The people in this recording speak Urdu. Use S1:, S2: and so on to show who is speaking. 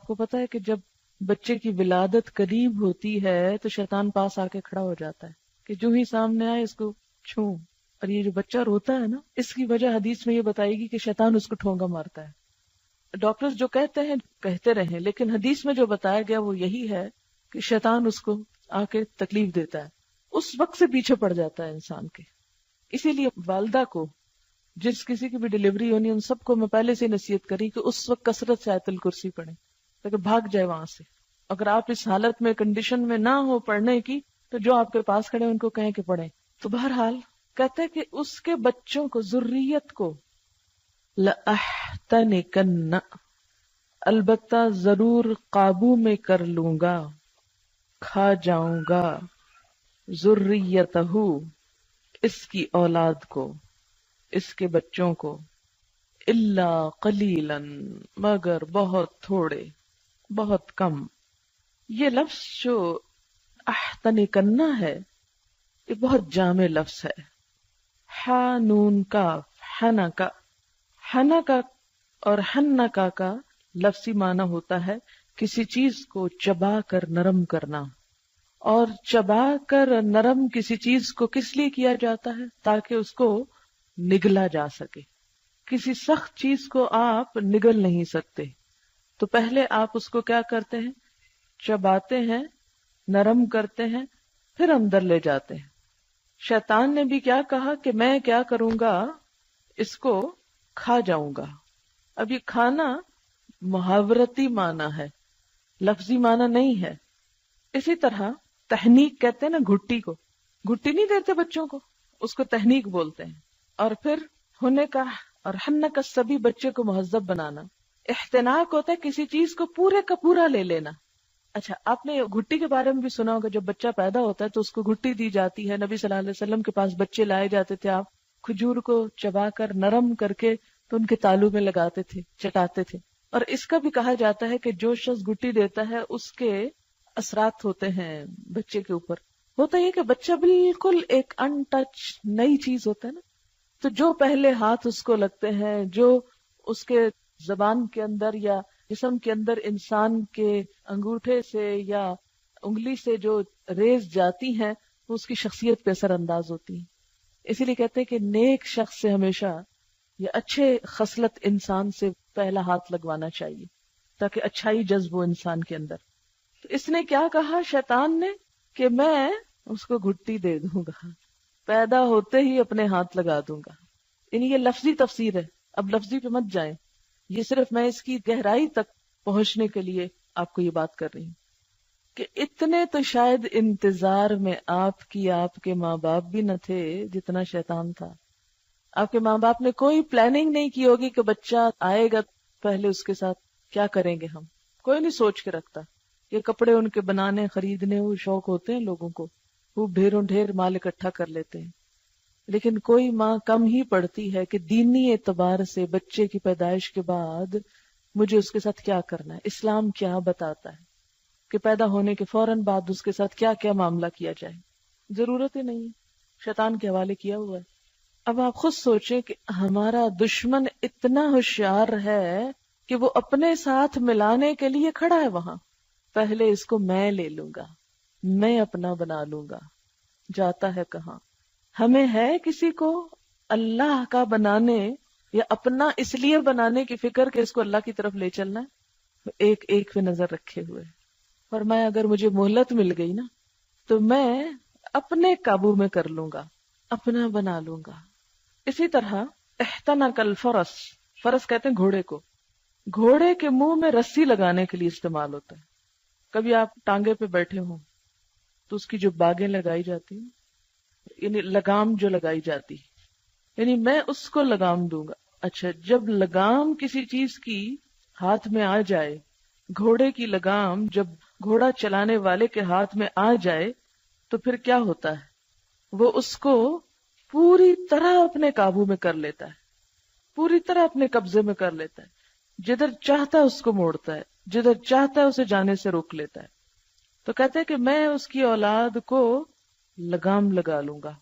S1: آپ کو پتا ہے کہ جب بچے کی ولادت قریب ہوتی ہے تو شیطان پاس آ کے کھڑا ہو جاتا ہے کہ جو ہی سامنے آئے اس کو چھوں. اور یہ جو بچہ روتا ہے نا، اس کی وجہ حدیث میں یہ بتائے گی کہ شیطان اس کو ٹھونگا مارتا ہے. ڈاکٹرز جو کہتے ہیں کہتے رہیں، لیکن حدیث میں جو بتایا گیا وہ یہی ہے کہ شیطان اس کو آ کے تکلیف دیتا ہے. اس وقت سے پیچھے پڑ جاتا ہے انسان کے. اسی لیے والدہ کو جس کسی کی بھی ڈلیوری ہونی ان سب کو میں پہلے سے نصیحت کری کہ اس وقت کثرت سے آیت الکرسی پڑھیں تاکہ بھاگ جائے وہاں سے. اگر آپ اس حالت میں کنڈیشن میں نہ ہو پڑھنے کی تو جو آپ کے پاس کھڑے ان کو کہیں کہ پڑھیں. تو بہرحال کہتے ہیں کہ اس کے بچوں کو، ذریت کو، لَأَحْتَنِكَنَّ، البتہ ضرور قابو میں کر لوں گا، کھا جاؤں گا، ذریتہ، اس کی اولاد کو، اس کے بچوں کو، الا قلیلا، مگر بہت تھوڑے، بہت کم. یہ لفظ جو احتنکنا ہے یہ بہت جامع لفظ ہے. ہا نون کاف، حنکا. حنکا اور حنکا کا لفظی معنی ہوتا ہے کسی چیز کو چبا کر نرم کرنا. اور چبا کر نرم کسی چیز کو کس لیے کیا جاتا ہے؟ تاکہ اس کو نگلا جا سکے. کسی سخت چیز کو آپ نگل نہیں سکتے تو پہلے آپ اس کو کیا کرتے ہیں؟ چباتے ہیں، نرم کرتے ہیں، پھر اندر لے جاتے ہیں. شیطان نے بھی کیا کہا کہ میں کیا کروں گا، اس کو کھا جاؤں گا. اب یہ کھانا محاورتی معنی ہے، لفظی معنی نہیں ہے. اسی طرح تحنیک کہتے ہیں نا گھٹی کو، گھٹی نہیں دیتے بچوں کو، اس کو تحنیک بولتے ہیں. اور پھر ہونے کا اور ہن کا سبھی بچے کو مہذب بنانا. احتناک ہوتا ہے کسی چیز کو پورے کا پورا لے لینا. اچھا، آپ نے گھٹی کے بارے میں بھی سنا ہوگا، جب بچہ پیدا ہوتا ہے تو اس کو گھٹی دی جاتی ہے. نبی صلی اللہ علیہ وسلم کے پاس بچے لائے جاتے تھے، آپ کھجور کو چبا کر نرم کر کے تو ان کے تالو میں لگاتے تھے، چٹاتے تھے. اور اس کا بھی کہا جاتا ہے کہ جو شخص گھٹی دیتا ہے اس کے اثرات ہوتے ہیں بچے کے اوپر. ہوتا یہ کہ بچہ بالکل ایک ان ٹچ نئی چیز ہوتا ہے نا، تو جو پہلے ہاتھ اس کو لگتے ہیں، جو اس کے زبان کے اندر یا جسم کے اندر انسان کے انگوٹھے سے یا انگلی سے جو ریز جاتی ہیں وہ اس کی شخصیت پہ اثر انداز ہوتی ہیں. اسی لیے کہتے ہیں کہ نیک شخص سے ہمیشہ یا اچھے خصلت انسان سے پہلا ہاتھ لگوانا چاہیے تاکہ اچھائی جذب ہو انسان کے اندر. تو اس نے کیا کہا شیطان نے کہ میں اس کو گھٹی دے دوں گا، پیدا ہوتے ہی اپنے ہاتھ لگا دوں گا. یعنی یہ لفظی تفسیر ہے، اب لفظی پہ مت جائیں، یہ صرف میں اس کی گہرائی تک پہنچنے کے لیے آپ کو یہ بات کر رہی ہوں کہ اتنے تو شاید انتظار میں آپ کے ماں باپ بھی نہ تھے جتنا شیطان تھا. آپ کے ماں باپ نے کوئی پلاننگ نہیں کی ہوگی کہ بچہ آئے گا پہلے اس کے ساتھ کیا کریں گے ہم. کوئی نہیں سوچ کے رکھتا. یہ کپڑے ان کے بنانے خریدنے وہ شوق ہوتے ہیں لوگوں کو، وہ ڈھیروں ڈھیر مال اکٹھا کر لیتے ہیں. لیکن کوئی ماں کم ہی پڑتی ہے کہ دینی اعتبار سے بچے کی پیدائش کے بعد مجھے اس کے ساتھ کیا کرنا ہے، اسلام کیا بتاتا ہے کہ پیدا ہونے کے فوراً بعد اس کے ساتھ کیا کیا معاملہ کیا جائے. ضرورت ہی نہیں، شیطان کے حوالے کیا ہوا ہے. اب آپ خود سوچیں کہ ہمارا دشمن اتنا ہوشیار ہے کہ وہ اپنے ساتھ ملانے کے لیے کھڑا ہے وہاں. پہلے اس کو میں لے لوں گا، میں اپنا بنا لوں گا. جاتا ہے کہاں؟ ہمیں ہے کسی کو اللہ کا بنانے یا اپنا اس لیے بنانے کی فکر کہ اس کو اللہ کی طرف لے چلنا ہے. ایک ایک پہ نظر رکھے ہوئے. فرمایا اگر مجھے مہلت مل گئی نا تو میں اپنے قابو میں کر لوں گا، اپنا بنا لوں گا. اسی طرح احتنک الفرس، فرس کہتے ہیں گھوڑے کو، گھوڑے کے منہ میں رسی لگانے کے لیے استعمال ہوتا ہے. کبھی آپ ٹانگے پہ بیٹھے ہوں تو اس کی جو باگیں لگائی جاتی ہیں، یعنی لگام جو لگائی جاتی، یعنی میں اس کو لگام دوں گا. اچھا، جب لگام کسی چیز کی ہاتھ میں آ جائے، گھوڑے کی لگام جب گھوڑا چلانے والے کے ہاتھ میں آ جائے تو پھر کیا ہوتا ہے؟ وہ اس کو پوری طرح اپنے قابو میں کر لیتا ہے، پوری طرح اپنے قبضے میں کر لیتا ہے. جدھر چاہتا ہے اس کو موڑتا ہے، جدھر چاہتا ہے اسے جانے سے روک لیتا ہے. تو کہتے ہیں کہ میں اس کی اولاد کو لگام لگا لوں گا.